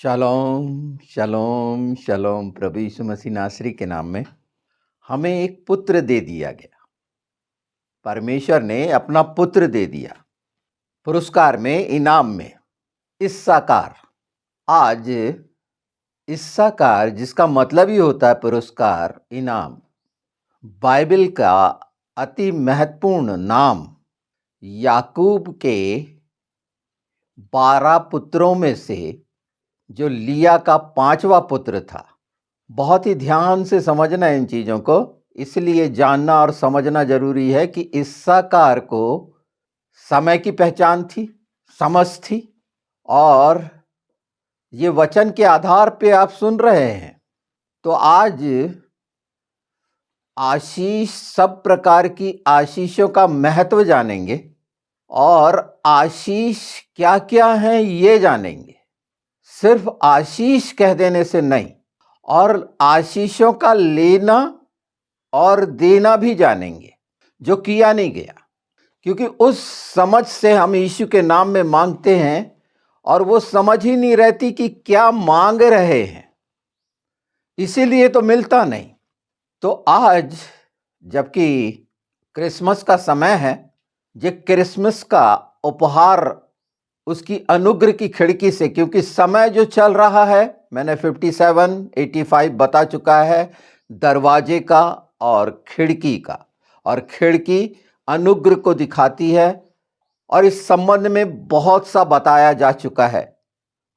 Shalom shalom shalom. प्रभु यीशु मसीह नासरी के नाम में हमें एक पुत्र दे दिया गया। परमेश्वर ने अपना पुत्र दे दिया पुरस्कार में, इनाम में। इस्साकार। आज इस्साकार, जिसका मतलब ही होता है पुरस्कार, इनाम, बाइबल का अति महत्वपूर्ण नाम। याकूब के 12 पुत्रों में से जो लिया का 5वां पुत्र था। बहुत ही ध्यान से समझना इन चीज़ों को, इसलिए जानना और समझना जरूरी है कि इस्साकार को समय की पहचान थी, समझ थी, और ये वचन के आधार पे आप सुन रहे हैं। तो आज आशीष, सब प्रकार की आशीषों का महत्व जानेंगे और आशीष क्या क्या है ये जानेंगे। सिर्फ आशीष कह देने से नहीं, और आशीषों का लेना और देना भी जानेंगे, जो किया नहीं गया। क्योंकि उस समझ से हम यीशु के नाम में मांगते हैं और वो समझ ही नहीं रहती कि क्या मांग रहे हैं, इसीलिए तो मिलता नहीं। तो आज जबकि क्रिसमस का समय है, ये क्रिसमस का उपहार उसकी अनुग्रह की खिड़की से, क्योंकि समय जो चल रहा है, मैंने 57-85 बता चुका है, दरवाजे का और खिड़की का। और खिड़की अनुग्रह को दिखाती है, और इस संबंध में बहुत सा बताया जा चुका है।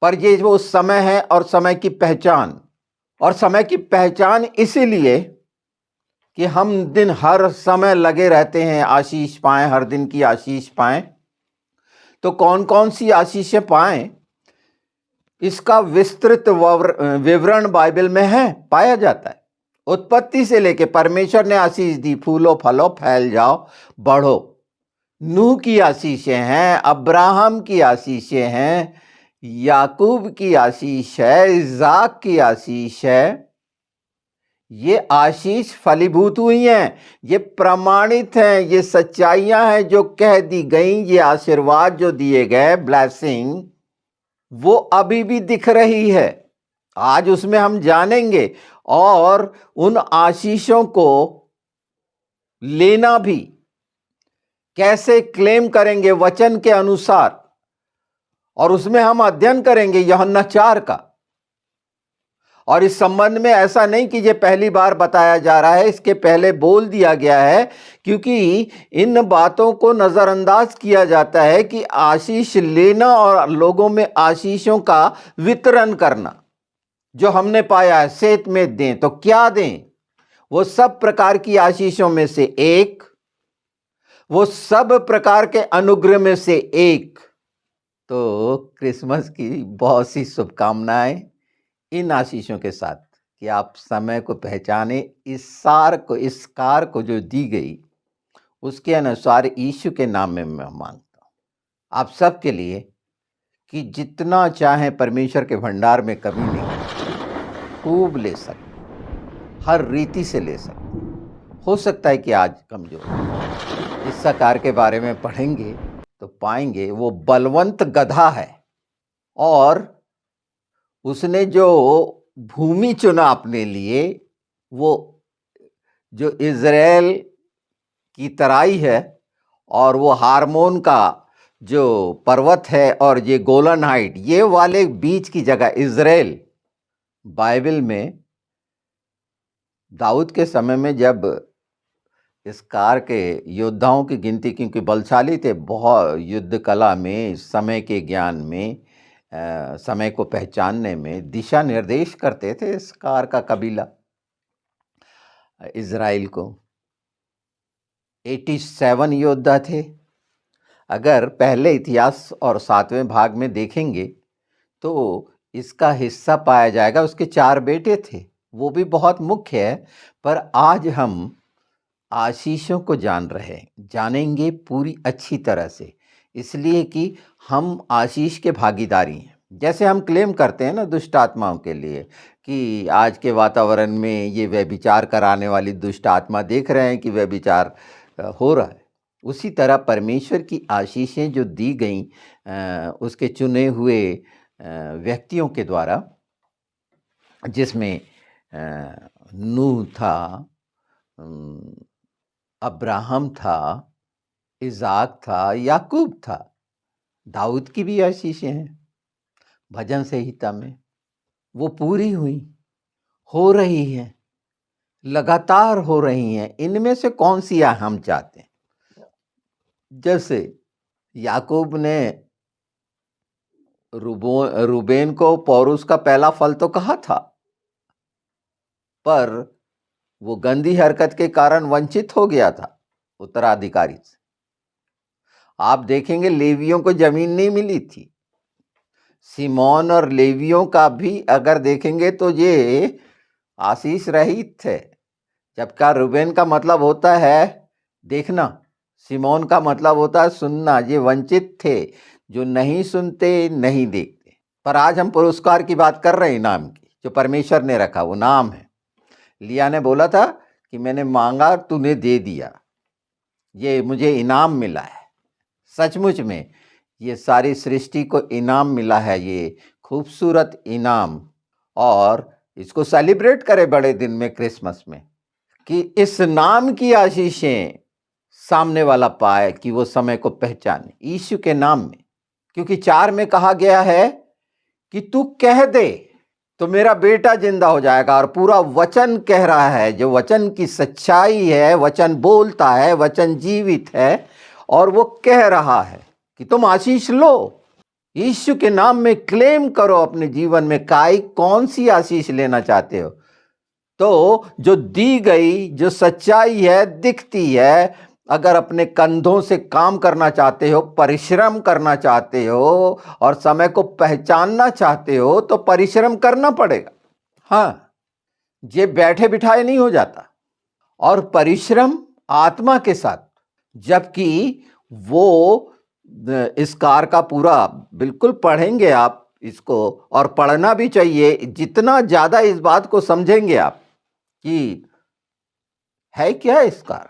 पर ये वो समय है और समय की पहचान, और समय की पहचान इसीलिए कि हम दिन हर समय लगे रहते हैं आशीष पाएं, हर दिन की आशीष पाएं। तो कौन कौन सी आशीषें पाएं, इसका विस्तृत विवरण बाइबल में है, पाया जाता है। उत्पत्ति से लेके परमेश्वर ने आशीष दी, फूलो फलो फैल जाओ बढ़ो। नूह की आशीषें हैं, अब्राहम की आशीषें हैं, याकूब की आशीष है, इज़ाक की आशीष है। ये आशीष फलीभूत हुई हैं, ये प्रमाणित हैं, ये सच्चाइयां हैं जो कह दी गई। ये आशीर्वाद जो दिए गए, ब्लेसिंग, वो अभी भी दिख रही है। आज उसमें हम जानेंगे और उन आशीषों को लेना भी कैसे क्लेम करेंगे वचन के अनुसार, और उसमें हम अध्ययन करेंगे यूहन्ना 4 का। और इस संबंध में ऐसा नहीं कि ये पहली बार बताया जा रहा है, इसके पहले बोल दिया गया है, क्योंकि इन बातों को नजरअंदाज किया जाता है कि आशीष लेना और लोगों में आशीषों का वितरण करना। जो हमने पाया है, सेत में दें तो क्या दें, वो सब प्रकार की आशीषों में से एक, वो सब प्रकार के अनुग्रह में से एक। तो क्रिसमस की बहुत सी शुभकामनाएं इन आशीषों के साथ, कि आप समय को पहचाने, इस कार को जो दी गई उसके अनुसार यीशु के नाम में मैं मांगता हूँ आप सबके लिए, कि जितना चाहे परमेश्वर के भंडार में कमी नहीं, खूब ले सकते, हर रीति से ले सकते। हो सकता है कि आज कमजोर। इस्साकार के बारे में पढ़ेंगे तो पाएंगे वो बलवंत गधा है, और उसने जो भूमि चुना अपने लिए, वो जो इज़राइल की तराई है, और वो हार्मोन का जो पर्वत है, और ये गोलन हाइट, ये वाले बीच की जगह इज़राइल। बाइबल में दाऊद के समय में जब इस कार के योद्धाओं की गिनती, क्योंकि बलशाली थे बहुत युद्ध कला में, समय के ज्ञान में, समय को पहचानने में, दिशा निर्देश करते थे इस कार का कबीला इज़राइल को। 87 योद्धा थे। अगर पहले इतिहास और 7वें भाग में देखेंगे तो इसका हिस्सा पाया जाएगा। उसके 4 बेटे थे, वो भी बहुत मुख्य है। पर आज हम आशीषों को जानेंगे पूरी अच्छी तरह से, इसलिए कि हम आशीष के भागीदारी हैं। जैसे हम क्लेम करते हैं ना दुष्ट आत्माओं के लिए, कि आज के वातावरण में ये व्यभिचार कराने वाली दुष्ट आत्मा देख रहे हैं कि व्यभिचार हो रहा है, उसी तरह परमेश्वर की आशीषें जो दी गई उसके चुने हुए व्यक्तियों के द्वारा, जिसमें नूह था, अब्राहम था, इज़ाक था, याकूब था, दाऊद की भी आशीषें हैं भजन संहिता में, वो पूरी हुई, हो रही हैं, लगातार हो रही हैं। इनमें से कौन सी हम चाहते हैं? जैसे याकूब ने रूबेन को पौरुष का पहला फल तो कहा था, पर वो गंदी हरकत के कारण वंचित हो गया था उत्तराधिकारी से। आप देखेंगे लेवियों को जमीन नहीं मिली थी। सिमोन और लेवियों का भी अगर देखेंगे तो ये आशीष रहित थे, जबकि रूबेन का मतलब होता है देखना, सिमोन का मतलब होता है सुनना। ये वंचित थे, जो नहीं सुनते नहीं देखते। पर आज हम पुरस्कार की बात कर रहे हैं, इनाम की, जो परमेश्वर ने रखा, वो नाम है। लिया ने बोला था कि मैंने मांगा, तूने दे दिया, ये मुझे इनाम मिला है। सचमुच में ये सारी सृष्टि को इनाम मिला है, ये खूबसूरत इनाम। और इसको सेलिब्रेट करें बड़े दिन में, क्रिसमस में, कि इस नाम की आशीषें सामने वाला पाए, कि वो समय को पहचाने यीशु के नाम में। क्योंकि 4 में कहा गया है कि तू कह दे तो मेरा बेटा जिंदा हो जाएगा। और पूरा वचन कह रहा है, जो वचन की सच्चाई है, वचन बोलता है, वचन जीवित है, और वो कह रहा है कि तुम आशीष लो, यीशु के नाम में क्लेम करो अपने जीवन में। कौन सी आशीष लेना चाहते हो? तो जो दी गई, जो सच्चाई है, दिखती है। अगर अपने कंधों से काम करना चाहते हो, परिश्रम करना चाहते हो, और समय को पहचानना चाहते हो, तो परिश्रम करना पड़ेगा। हाँ, ये बैठे बिठाए नहीं हो जाता। और परिश्रम आत्मा के साथ, जबकि वो इस कार का पूरा बिल्कुल पढ़ेंगे आप इसको, और पढ़ना भी चाहिए। जितना ज्यादा इस बात को समझेंगे आप कि है क्या इस कार,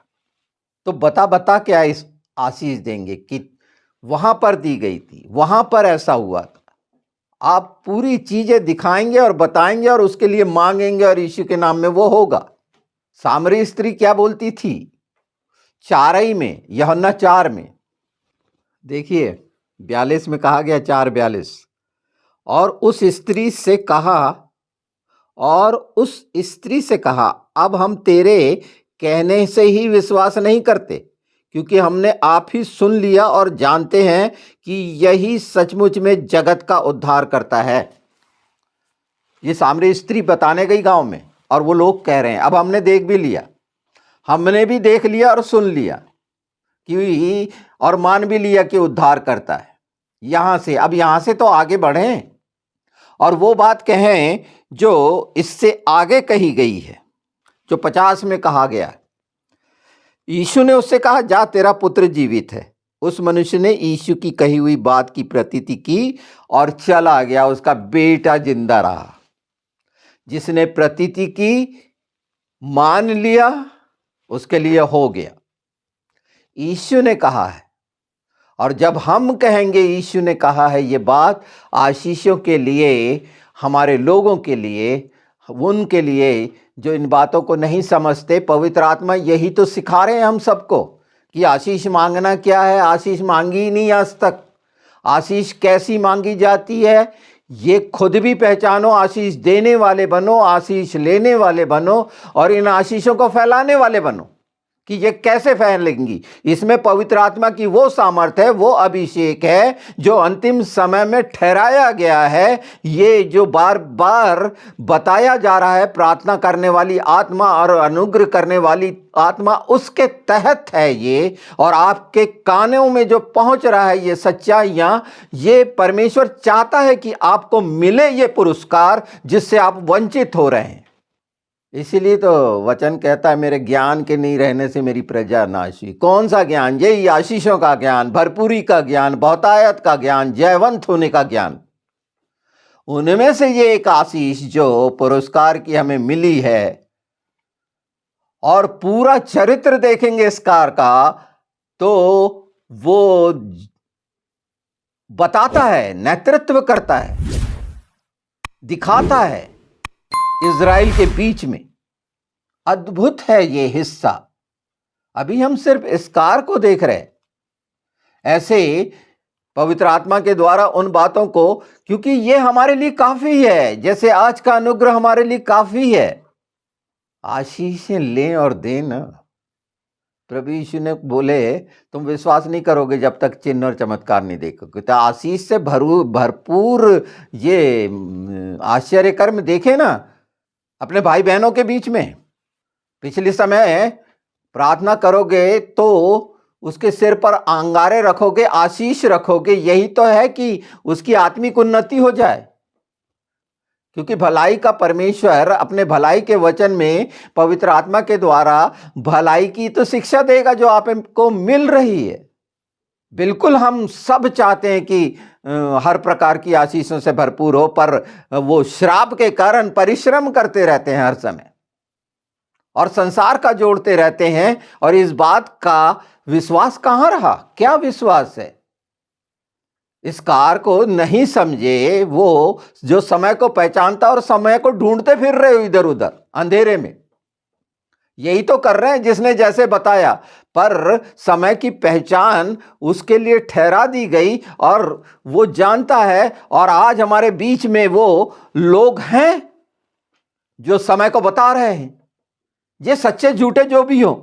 तो बता बता क्या इस आशीष देंगे कि वहां पर दी गई थी, वहां पर ऐसा हुआ था। आप पूरी चीजें दिखाएंगे और बताएंगे, और उसके लिए मांगेंगे, और यीशु के नाम में वो होगा। सामरी स्त्री क्या बोलती थी 4 में, यूहन्ना 4 में देखिए 42 में कहा गया, 4:42, और उस स्त्री से कहा, अब हम तेरे कहने से ही विश्वास नहीं करते, क्योंकि हमने आप ही सुन लिया और जानते हैं कि यही सचमुच में जगत का उद्धार करता है। ये सामरी स्त्री बताने गई गांव में, और वो लोग कह रहे हैं अब हमने देख भी लिया, हमने भी देख लिया और सुन लिया कि, और मान भी लिया कि उद्धार करता है। अब यहां से तो आगे बढ़ें और वो बात कहें जो इससे आगे कही गई है, जो 50 में कहा गया। यीशु ने उससे कहा, जा तेरा पुत्र जीवित है। उस मनुष्य ने यीशु की कही हुई बात की प्रतीति की और चला गया, उसका बेटा जिंदा रहा। जिसने प्रतीति की, मान लिया, उसके लिए हो गया। यीशु ने कहा है, और जब हम कहेंगे यीशु ने कहा है, ये बात आशीषों के लिए, हमारे लोगों के लिए, उनके लिए जो इन बातों को नहीं समझते। पवित्र आत्मा यही तो सिखा रहे हैं हम सबको कि आशीष मांगना क्या है। आशीष मांगी ही नहीं आज तक। आशीष कैसी मांगी जाती है ये खुद भी पहचानो, आशीष देने वाले बनो, आशीष लेने वाले बनो, और इन आशीषों को फैलाने वाले बनो। कि ये कैसे फैलेंगी, इसमें पवित्र आत्मा की वो सामर्थ है, वो अभिषेक है जो अंतिम समय में ठहराया गया है। ये जो बार बार बताया जा रहा है, प्रार्थना करने वाली आत्मा और अनुग्रह करने वाली आत्मा, उसके तहत है ये। और आपके कानों में जो पहुंच रहा है ये सच्चाइयां, ये परमेश्वर चाहता है कि आपको मिले ये पुरस्कार जिससे आप वंचित हो रहे हैं। इसीलिए तो वचन कहता है, मेरे ज्ञान के नहीं रहने से मेरी प्रजा नाश हुई। कौन सा ज्ञान? यही आशीषों का ज्ञान, भरपूरी का ज्ञान, बहुतायत का ज्ञान, जयवंत होने का ज्ञान। उनमें से ये एक आशीष जो पुरस्कार की हमें मिली है, और पूरा चरित्र देखेंगे इस कार का, तो वो बताता है, नेतृत्व करता है दिखाता है इज़राइल के बीच में। अद्भुत है ये हिस्सा। अभी हम सिर्फ इसकार को देख रहे हैं, ऐसे पवित्र आत्मा के द्वारा उन बातों को, क्योंकि ये हमारे लिए काफी है। जैसे आज का अनुग्रह हमारे लिए काफी है। आशीषें लें और दें ना। प्रभु यीशु ने बोले, तुम विश्वास नहीं करोगे जब तक चिन्ह और चमत्कार नहीं देखोगे। तो आशीष से भरपूर ये आश्चर्य कर्म देखे ना अपने भाई बहनों के बीच में। पिछले समय प्रार्थना करोगे तो उसके सिर पर अंगारे रखोगे, आशीष रखोगे। यही तो है कि उसकी आत्मिक उन्नति हो जाए, क्योंकि भलाई का परमेश्वर अपने भलाई के वचन में पवित्र आत्मा के द्वारा भलाई की तो शिक्षा देगा जो आपको मिल रही है। बिल्कुल हम सब चाहते हैं कि हर प्रकार की आशीषों से भरपूर हो, पर वो श्राप के कारण परिश्रम करते रहते हैं हर समय और संसार का जोड़ते रहते हैं। और इस बात का विश्वास कहां रहा? क्या विश्वास है? इस कार को नहीं समझे वो जो समय को पहचानता और समय को ढूंढते फिर रहे हो इधर उधर अंधेरे में। यही तो कर रहे हैं जिसने जैसे बताया, पर समय की पहचान उसके लिए ठहरा दी गई और वो जानता है। और आज हमारे बीच में वो लोग हैं जो समय को बता रहे हैं, ये सच्चे झूठे जो भी हो,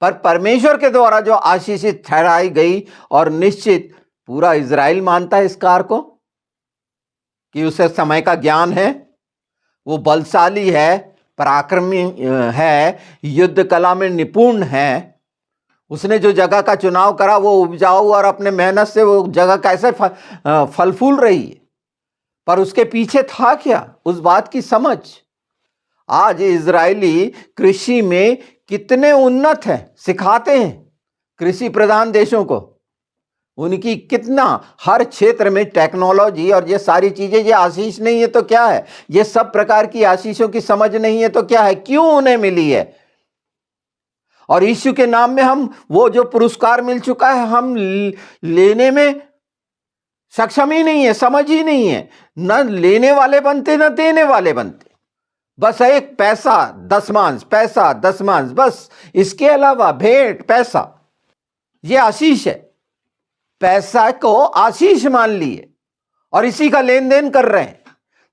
पर परमेश्वर के द्वारा जो आशीषित ठहराई गई। और निश्चित पूरा इज़राइल मानता है इस कार को कि उसे समय का ज्ञान है, वो बलशाली है, पराक्रमी है, युद्ध कला में निपुण है। उसने जो जगह का चुनाव करा वो उपजाऊ और अपने मेहनत से वो जगह कैसे फल फूल रही है। पर उसके पीछे था क्या? उस बात की समझ। आज इजरायली कृषि में कितने उन्नत हैं, सिखाते हैं कृषि प्रधान देशों को। उनकी कितना हर क्षेत्र में टेक्नोलॉजी और ये सारी चीजें, ये आशीष नहीं है तो क्या है? ये सब प्रकार की आशीषों की समझ नहीं है तो क्या है? क्यों उन्हें मिली है? और यीशु के नाम में हम वो जो पुरस्कार मिल चुका है हम लेने में सक्षम ही नहीं है, समझ ही नहीं है। न लेने वाले बनते न देने वाले बनते। बस एक पैसा दशमांश, पैसा दशमांश, बस। इसके अलावा भेंट, पैसा, ये आशीष है। पैसा को आशीष मान लिए और इसी का लेन देन कर रहे हैं।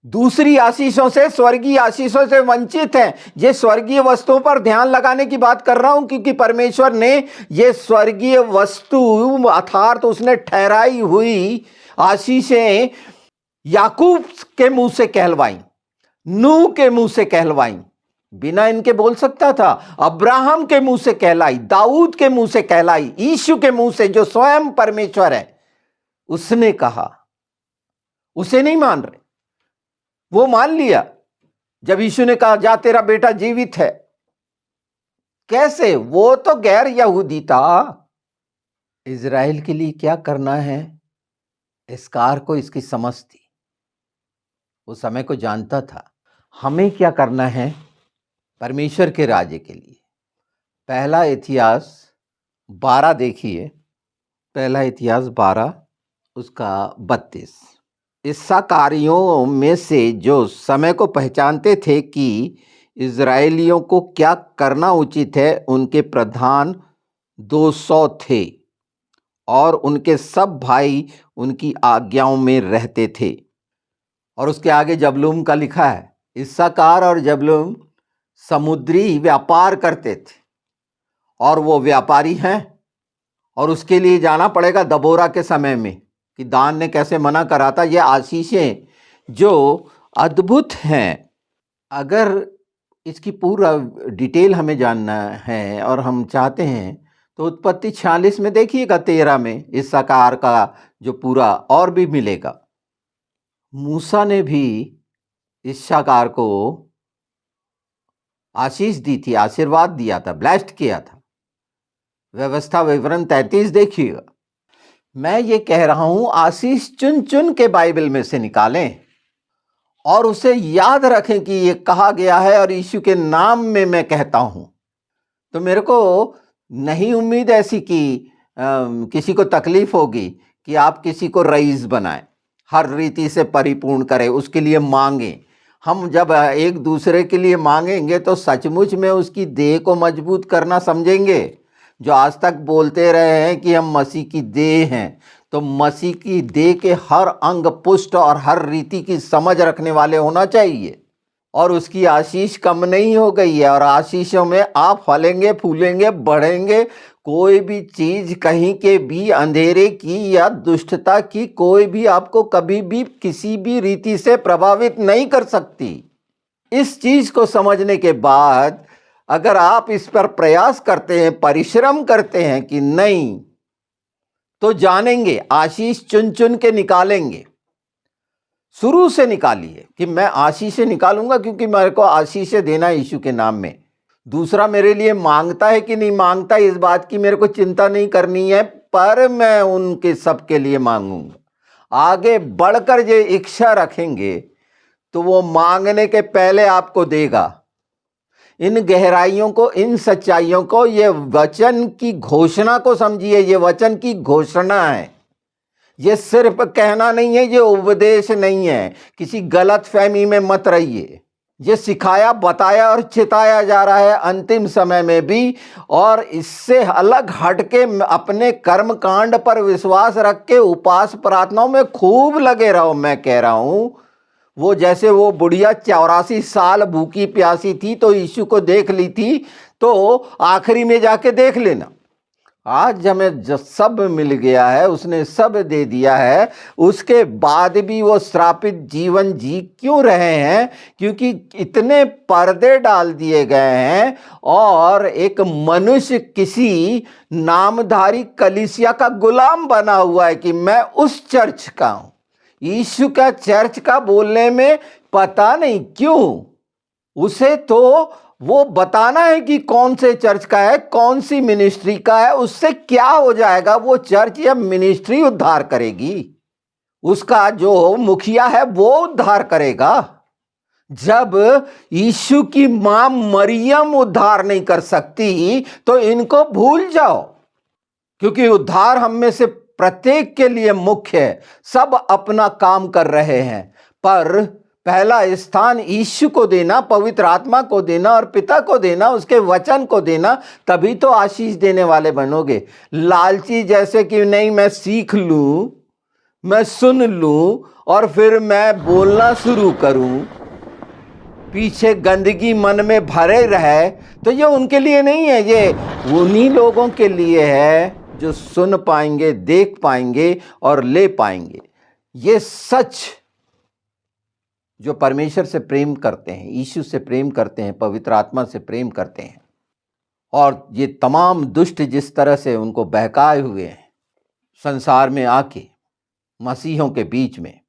दूसरी आशीषों से, स्वर्गीय आशीषों से वंचित हैं। ये स्वर्गीय वस्तुओं पर ध्यान लगाने की बात कर रहा हूं, क्योंकि परमेश्वर ने ये स्वर्गीय वस्तु अर्थात उसने ठहराई हुई आशीषें याकूब के मुंह से कहलवाई, नूह के मुंह से कहलवाई। बिना इनके बोल सकता था। अब्राहम के मुंह से कहलाई, दाऊद के मुंह से कहलाई, यीशु के मुंह से जो स्वयं परमेश्वर है उसने कहा। उसे नहीं मान रहे, वो मान लिया। जब यीशु ने कहा जा तेरा बेटा जीवित है, कैसे? वो तो गैर यहूदी था। इज़राइल के लिए क्या करना है, इस कार को इसकी समझ थी, वो समय को जानता था। हमें क्या करना है परमेश्वर के राज्य के लिए? पहला इतिहास 12 देखिए, पहला इतिहास 12 उसका 32। इस्साकारियों में से जो समय को पहचानते थे कि इज़राइलियों को क्या करना उचित है, उनके प्रधान 200 थे और उनके सब भाई उनकी आज्ञाओं में रहते थे। और उसके आगे जबलूम का लिखा है। इस्साकार और जबलूम समुद्री व्यापार करते थे और वो व्यापारी हैं। और उसके लिए जाना पड़ेगा दबोरा के समय में कि दान ने कैसे मना करा था। ये आशीषें जो अद्भुत हैं। अगर इसकी पूरा डिटेल हमें जानना है और हम चाहते हैं तो उत्पत्ति 46 में देखिएगा, 13 में इस्साकार का जो पूरा और भी मिलेगा। मूसा ने भी इस्साकार को आशीष दी थी, आशीर्वाद दिया था, ब्लेस्ड किया था। व्यवस्था विवरण 33 देखिएगा। मैं ये कह रहा हूं आशीष चुन चुन के बाइबल में से निकालें और उसे याद रखें कि ये कहा गया है और यीशु के नाम में मैं कहता हूं। तो मेरे को नहीं उम्मीद ऐसी कि किसी को तकलीफ होगी कि आप किसी को रईस बनाएं। हर रीति से परिपूर्ण करे, उसके लिए मांगे। हम जब एक दूसरे के लिए मांगेंगे तो सचमुच में उसकी देह को मजबूत करना समझेंगे। जो आज तक बोलते रहे हैं कि हम मसीह की देह हैं, तो मसीह की देह के हर अंग पुष्ट और हर रीति की समझ रखने वाले होना चाहिए। और उसकी आशीष कम नहीं हो गई है, और आशीषों में आप फलेंगे, फूलेंगे, बढ़ेंगे। कोई भी चीज कहीं के भी अंधेरे की या दुष्टता की कोई भी आपको कभी भी किसी भी रीति से प्रभावित नहीं कर सकती। इस चीज को समझने के बाद अगर आप इस पर प्रयास करते हैं, परिश्रम करते हैं कि नहीं, तो जानेंगे, आशीष चुन चुन के निकालेंगे। शुरू से निकालिए कि मैं आशीषें निकालूंगा, क्योंकि मेरे को आशीषें देना है यीशु के नाम में। दूसरा मेरे लिए मांगता है कि नहीं मांगता, इस बात की मेरे को चिंता नहीं करनी है, पर मैं उनके सबके लिए मांगूंगा। आगे बढ़कर जो इच्छा रखेंगे तो वो मांगने के पहले आपको देगा। इन गहराइयों को, इन सच्चाइयों को, ये वचन की घोषणा को समझिए। ये वचन की घोषणा है, ये सिर्फ कहना नहीं है, ये उपदेश नहीं है। किसी गलत फहमी में मत रहिए। ये सिखाया, बताया और चिताया जा रहा है अंतिम समय में भी। और इससे अलग हटके अपने कर्म कांड पर विश्वास रख के उपास प्रार्थनाओं में खूब लगे रहो। मैं कह रहा हूं, वो जैसे वो बुढ़िया 84 साल भूखी प्यासी थी तो यीशु को देख ली थी, तो आखिरी में जाके देख लेना। आज हमें जो सब मिल गया है, उसने सब दे दिया है, उसके बाद भी वो श्रापित जीवन जी क्यों रहे हैं? क्योंकि इतने पर्दे डाल दिए गए हैं और एक मनुष्य किसी नामधारी कलीसिया का गुलाम बना हुआ है कि मैं उस चर्च का हूं। यीशु का चर्च का बोलने में पता नहीं क्यों उसे तो वो बताना है कि कौन से चर्च का है, कौन सी मिनिस्ट्री का है। उससे क्या हो जाएगा? वो चर्च या मिनिस्ट्री उद्धार करेगी, उसका जो मुखिया है वो उद्धार करेगा। जब यीशु की मां मरियम उद्धार नहीं कर सकती तो इनको भूल जाओ, क्योंकि उद्धार हम में से प्रत्येक के लिए मुख्य है। सब अपना काम कर रहे हैं, पर पहला स्थान यीशु को देना, पवित्र आत्मा को देना और पिता को देना, उसके वचन को देना, तभी तो आशीष देने वाले बनोगे। लालची जैसे कि नहीं मैं सीख लूं, मैं सुन लूं और फिर मैं बोलना शुरू करूं, पीछे गंदगी मन में भरे रहे, तो ये उनके लिए नहीं है। ये उन्हीं लोगों के लिए है जो सुन पाएंगे, देख पाएंगे और ले पाएंगे। ये सच जो परमेश्वर से प्रेम करते हैं, यीशु से प्रेम करते हैं, पवित्र आत्मा से प्रेम करते हैं, और ये तमाम दुष्ट जिस तरह से उनको बहकाए हुए हैं संसार में आके मसीहों के बीच में,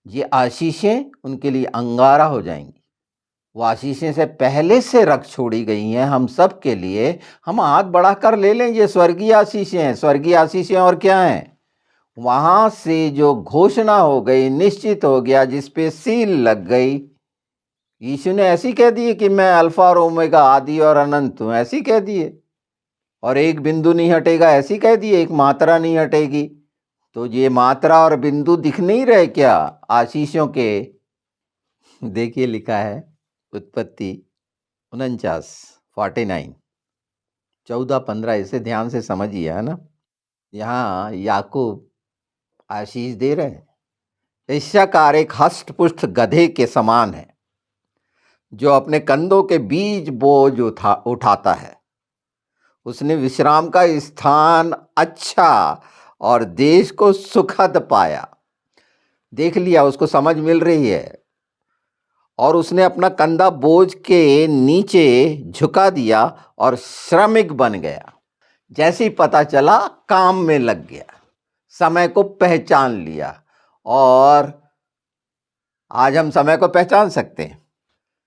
ये आशीषें उनके लिए अंगारा हो जाएंगी। वो आशीषें से पहले से रख छोड़ी गई हैं हम सब के लिए। हम हाथ बढ़ाकर ले लें, ये स्वर्गीय आशीषें हैं। स्वर्गीय आशीषें और क्या हैं? वहां से जो घोषणा हो गई, निश्चित हो गया, जिस पे सील लग गई। यीशु ने ऐसी कह दिए कि मैं अल्फा और ओमेगा, आदि और अनंत हूं, ऐसी कह दिए। और एक बिंदु नहीं हटेगा, ऐसी कह दिए, एक मात्रा नहीं हटेगी। तो ये मात्रा और बिंदु दिख नहीं रहे क्या आशीषों के? देखिए लिखा है उत्पत्ति 49:49, 14-15, इसे ध्यान से समझिए, है ना। यहाँ याकूब आशीष दे रहे हैं। इस्साकार एक हष्टपुष्ट गधे के समान है, जो अपने कंधों के बीच बोझ उठाता है। उसने विश्राम का स्थान अच्छा और देश को सुखद पाया। देख लिया, उसको समझ मिल रही है। और उसने अपना कंधा बोझ के नीचे झुका दिया और श्रमिक बन गया। जैसे ही पता चला, काम में लग गया, समय को पहचान लिया। और आज हम समय को पहचान सकते हैं।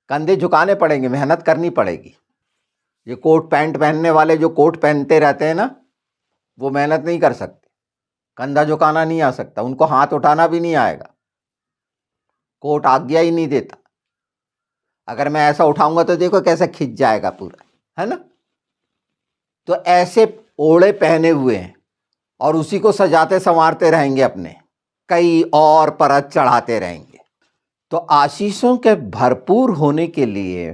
कंधे झुकाने पड़ेंगे, मेहनत करनी पड़ेगी। ये कोट पैंट पहनने वाले जो कोट पहनते रहते हैं ना, वो मेहनत नहीं कर सकते, कंधा झुकाना नहीं आ सकता, उनको हाथ उठाना भी नहीं आएगा, कोट आज्ञा ही नहीं देता। अगर मैं ऐसा उठाऊंगा तो देखो कैसे खिंच जाएगा पूरा, है ना। तो ऐसे ओढ़े पहने हुए हैं और उसी को सजाते संवारते रहेंगे अपने। कई और परत चढ़ाते रहेंगे। तो आशीषों के भरपूर होने के लिए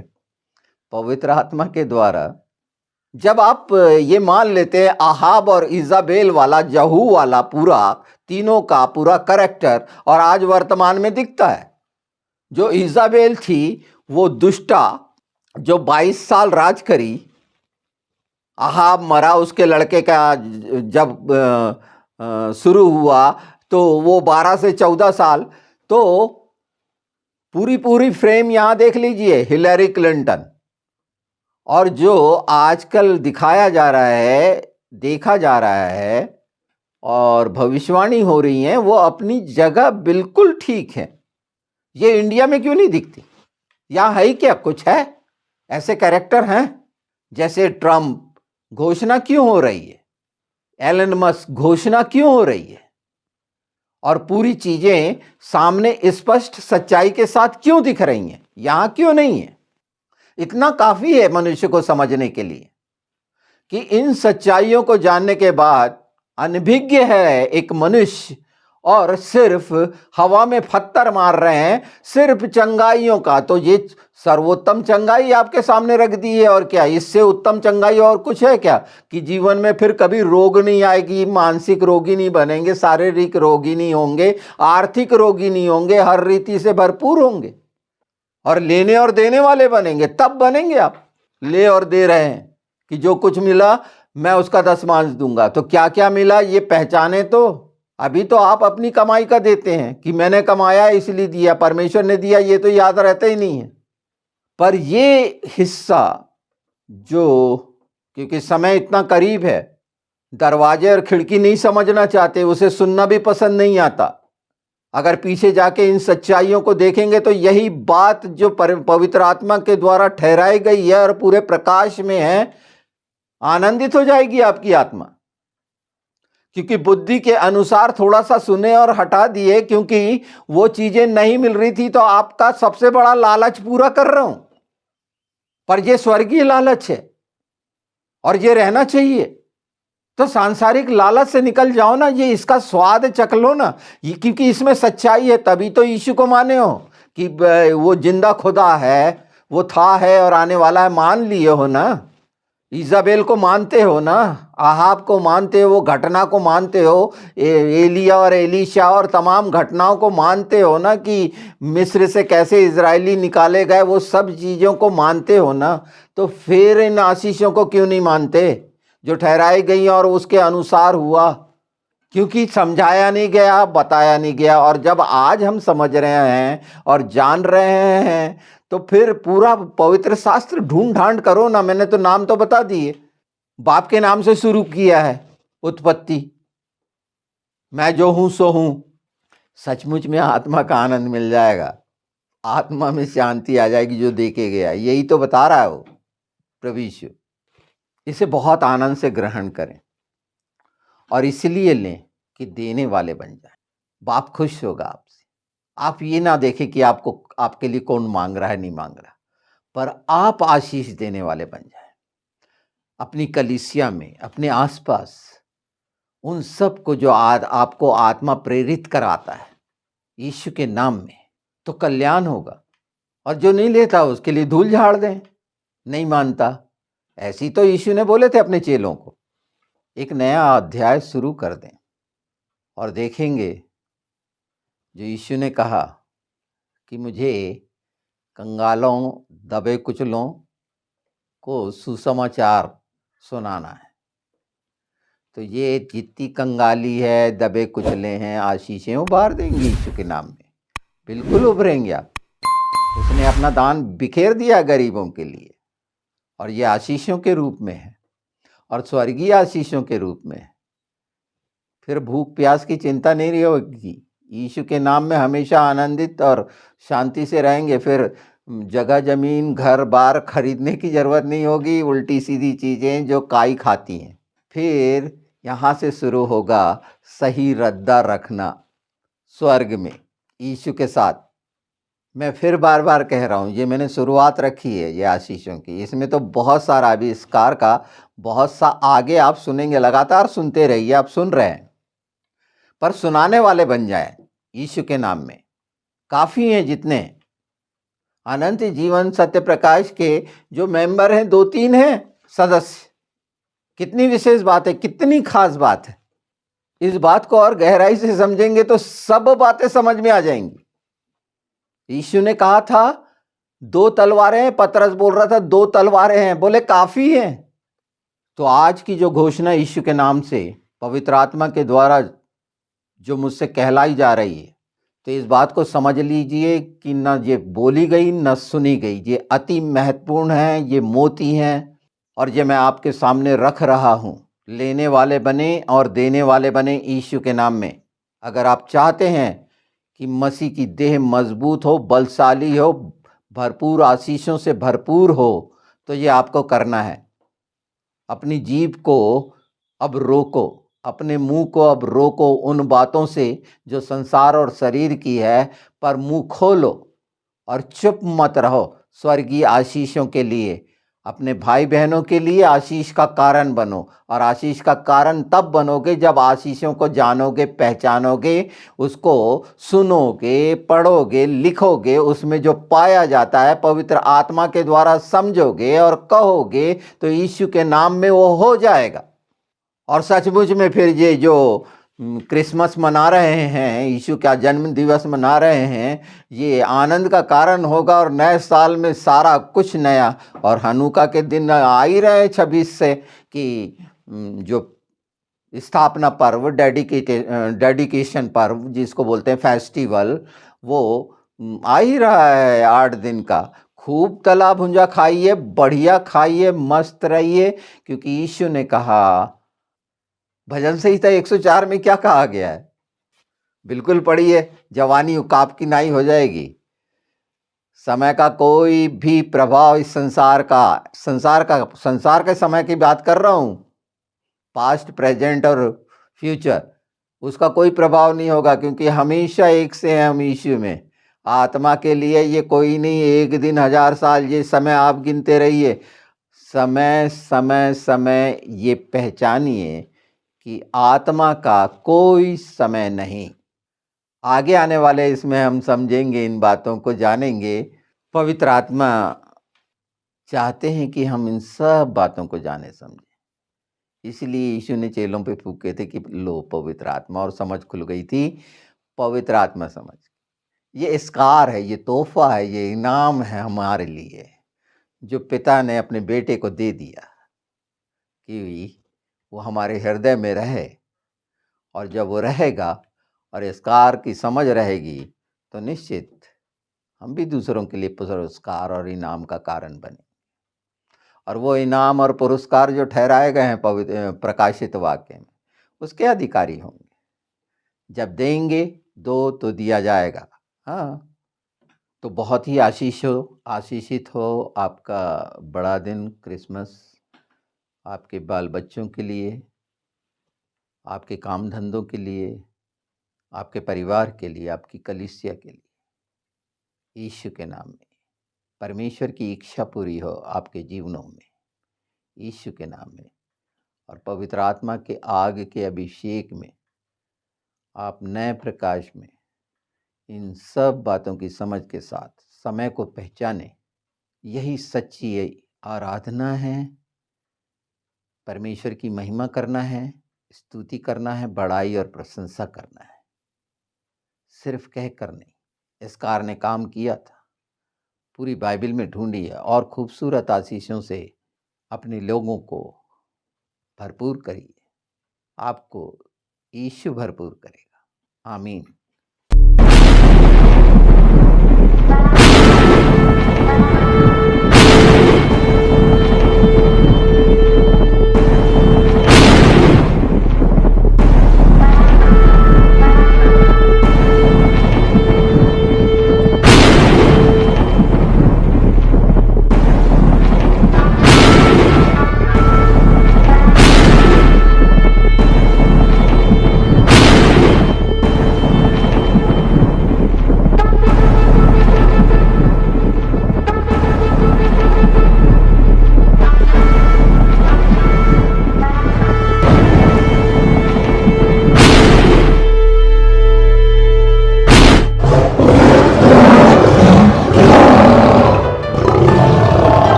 पवित्र आत्मा के द्वारा जब आप ये मान लेते हैं आहाब और इजाबेल वाला, जहू वाला पूरा, तीनों का पूरा करेक्टर और आज वर्तमान में दिखता है। जो इजाबेल थी वो दुष्टा, जो 22 साल राज करी, आहाब मरा, उसके लड़के का जब शुरू हुआ तो वो 12 से 14 साल। तो पूरी फ्रेम यहां देख लीजिए, हिलरी क्लिंटन। और जो आजकल दिखाया जा रहा है, देखा जा रहा है और भविष्यवाणी हो रही है, वो अपनी जगह बिल्कुल ठीक है। ये इंडिया में क्यों नहीं दिखती? यहाँ है ही क्या? कुछ है ऐसे कैरेक्टर हैं? जैसे ट्रम्प, घोषणा क्यों हो रही है? एलन मस्क, घोषणा क्यों हो रही है? और पूरी चीजें सामने स्पष्ट सच्चाई के साथ क्यों दिख रही हैं? यहां क्यों नहीं है? इतना काफी है मनुष्य को समझने के लिए कि इन सच्चाइयों को जानने के बाद अनभिज्ञ है एक मनुष्य और सिर्फ हवा में पत्थर मार रहे हैं सिर्फ चंगाइयों का। तो ये सर्वोत्तम चंगाई आपके सामने रख दी है, और क्या इससे उत्तम चंगाई और कुछ है क्या? कि जीवन में फिर कभी रोग नहीं आएगी, मानसिक रोगी नहीं बनेंगे, शारीरिक रोगी नहीं होंगे, आर्थिक रोगी नहीं होंगे, हर रीति से भरपूर होंगे और लेने और देने वाले बनेंगे। तब बनेंगे आप ले और दे रहे हैं कि जो कुछ मिला मैं उसका 10 दूंगा। तो क्या क्या मिला ये पहचाने। तो अभी तो आप अपनी कमाई का देते हैं कि मैंने कमाया इसलिए दिया, परमेश्वर ने दिया, ये तो याद रहता ही नहीं है। पर ये हिस्सा जो, क्योंकि समय इतना करीब है, दरवाजे और खिड़की नहीं समझना चाहते, उसे सुनना भी पसंद नहीं आता। अगर पीछे जाके इन सच्चाइयों को देखेंगे तो यही बात जो पवित्र आत्मा के द्वारा ठहराई गई है और पूरे प्रकाश में है, आनंदित हो जाएगी आपकी आत्मा। क्योंकि बुद्धि के अनुसार थोड़ा सा सुने और हटा दिए, क्योंकि वो चीजें नहीं मिल रही थी। तो आपका सबसे बड़ा लालच पूरा कर रहा हूं, पर ये स्वर्गीय लालच है और ये रहना चाहिए। तो सांसारिक लालच से निकल जाओ ना, ये इसका स्वाद चख लो ना, क्योंकि इसमें सच्चाई है। तभी तो यीशु को माने हो कि वो जिंदा खुदा है, वो था, है और आने वाला है, मान लिए हो ना। इजाबेल को मानते हो ना, आहाब को मानते हो, वो घटना को मानते हो, एलिया और एलीशा और तमाम घटनाओं को मानते हो ना, कि मिस्र से कैसे इजरायली निकाले गए, वो सब चीज़ों को मानते हो ना। तो फिर इन आशीषों को क्यों नहीं मानते जो ठहराई गई और उसके अनुसार हुआ? क्योंकि समझाया नहीं गया, बताया नहीं गया। और जब आज हम समझ रहे हैं और जान रहे हैं तो फिर पूरा पवित्र शास्त्र ढूंढ ढांड करो ना। मैंने तो नाम तो बता दिए, बाप के नाम से शुरू किया है उत्पत्ति, मैं जो हूं सो हूं। सचमुच में आत्मा का आनंद मिल जाएगा, आत्मा में शांति आ जाएगी जो देखे गया। यही तो बता रहा है वो प्रभु यीशु। इसे बहुत आनंद से ग्रहण करें और इसलिए लें कि देने वाले बन जाए। बाप खुश होगा आपसे। आप ये ना देखें कि आपको, आपके लिए कौन मांग रहा है, नहीं मांग रहा, पर आप आशीष देने वाले बन जाए। अपनी कलीसिया में, अपने आसपास, उन सब को जो आपको आत्मा प्रेरित कराता है यीशु के नाम में, तो कल्याण होगा। और जो नहीं लेता उसके लिए धूल झाड़ दें, नहीं मानता। ऐसी तो यीशु ने बोले थे अपने चेलों को। एक नया अध्याय शुरू कर दें और देखेंगे जो यीशु ने कहा कि मुझे कंगालों, दबे कुचलों को सुसमाचार सुनाना है। तो ये जितनी कंगाली है, दबे कुचले हैं, आशीषें उभार देंगे यीशु के नाम में। बिल्कुल उभरेंगे आप। उसने अपना दान बिखेर दिया गरीबों के लिए, और ये आशीषों के रूप में है और स्वर्गीय आशीषों के रूप में है। फिर भूख प्यास की चिंता नहीं रही होगी। यीशु के नाम में हमेशा आनंदित और शांति से रहेंगे। फिर जगह जमीन घर बार खरीदने की जरूरत नहीं होगी, उल्टी सीधी चीज़ें जो काई खाती हैं। फिर यहाँ से शुरू होगा सही रद्दा रखना स्वर्ग में यीशु के साथ। मैं फिर बार बार कह रहा हूँ, ये मैंने शुरुआत रखी है ये आशीषों की। इसमें तो बहुत सारा आविष्कार का, बहुत सा आगे आप सुनेंगे। लगातार सुनते रहिए, आप सुन रहे हैं, पर सुनाने वाले बन जाएं। यीशु के नाम में। काफी हैं जितने अनंत जीवन सत्य प्रकाश के जो मेंबर हैं, 2-3 हैं सदस्य। कितनी विशेष बात है, कितनी खास बात है। इस बात को और गहराई से समझेंगे तो सब बातें समझ में आ जाएंगी। यीशु ने कहा था 2 तलवारें हैं, पतरस बोल रहा था 2 तलवारें हैं, बोले काफी हैं। तो आज की जो घोषणा यीशु के नाम से पवित्र आत्मा के द्वारा जो मुझसे कहलाई जा रही है, तो इस बात को समझ लीजिए कि न ये बोली गई न सुनी गई, ये अति महत्वपूर्ण है, ये मोती हैं और ये मैं आपके सामने रख रहा हूं। लेने वाले बने और देने वाले बने यीशु के नाम में। अगर आप चाहते हैं कि मसीह की देह मजबूत हो, बलशाली हो, भरपूर आशीषों से भरपूर हो, तो ये आपको करना है। अपनी जीभ को अब रोको, अपने मुंह को अब रोको उन बातों से जो संसार और शरीर की है, पर मुंह खोलो और चुप मत रहो। स्वर्गीय आशीषों के लिए, अपने भाई बहनों के लिए आशीष का कारण बनो। और आशीष का कारण तब बनोगे जब आशीषों को जानोगे, पहचानोगे, उसको सुनोगे, पढ़ोगे, लिखोगे, उसमें जो पाया जाता है पवित्र आत्मा के द्वारा समझोगे और कहोगे, तो यीशु के नाम में वो हो जाएगा। और सचमुच में फिर ये जो क्रिसमस मना रहे हैं, यीशु का जन्म दिवस मना रहे हैं, ये आनंद का कारण होगा और नए साल में सारा कुछ नया। और हनुका के दिन आ ही रहे 26 से कि जो स्थापना पर्व, डेडिकेशन पर्व जिसको बोलते हैं फेस्टिवल, वो आ ही रहा है 8 दिन का। खूब तला भुंजा खाइए, बढ़िया खाइए, मस्त रहिए, क्योंकि यीशु ने कहा, भजन संहिता 104 में क्या कहा गया है, बिल्कुल पढ़िए, जवानी उकाब की नाई हो जाएगी। समय का कोई भी प्रभाव इस संसार के समय की बात कर रहा हूं, पास्ट, प्रेजेंट और फ्यूचर, उसका कोई प्रभाव नहीं होगा, क्योंकि हमेशा एक से हैं हम यीशु में। आत्मा के लिए ये कोई नहीं 1 दिन 1000 साल, ये समय आप गिनते रहिए। समय समय समय ये पहचानिए कि आत्मा का कोई समय नहीं। आगे आने वाले इसमें हम समझेंगे, इन बातों को जानेंगे। पवित्र आत्मा चाहते हैं कि हम इन सब बातों को जाने समझें। इसलिए यीशु ने चेलों पे फूके थे कि लो पवित्र आत्मा, और समझ खुल गई थी। पवित्र आत्मा समझ, ये इसकार है, ये तोहफा है, ये इनाम है हमारे लिए, जो पिता ने अपने बेटे को दे दिया कि वो हमारे हृदय में रहे। और जब वो रहेगा और इसकार की समझ रहेगी, तो निश्चित हम भी दूसरों के लिए पुरस्कार और इनाम का कारण बने। और वो इनाम और पुरस्कार जो ठहराए गए हैं पवित्र प्रकाशित वाक्य में, उसके अधिकारी होंगे। जब देंगे दो तो दिया जाएगा। हाँ, तो बहुत ही आशीषित हो आपका बड़ा दिन, क्रिसमस, आपके बाल बच्चों के लिए, आपके काम धंधों के लिए, आपके परिवार के लिए, आपकी कलीसिया के लिए। यीशु के नाम में परमेश्वर की इच्छा पूरी हो आपके जीवनों में, यीशु के नाम में। और पवित्र आत्मा के आग के अभिषेक में आप नए प्रकाश में इन सब बातों की समझ के साथ समय को पहचाने। यही सच्ची आराधना है। परमेश्वर की महिमा करना है, स्तुति करना है, बड़ाई और प्रशंसा करना है, सिर्फ कह कर नहीं। इसकार ने काम किया था, पूरी बाइबल में ढूंढी है, और खूबसूरत आशीषों से अपने लोगों को भरपूर करिए। आपको यीशु भरपूर करेगा। आमीन।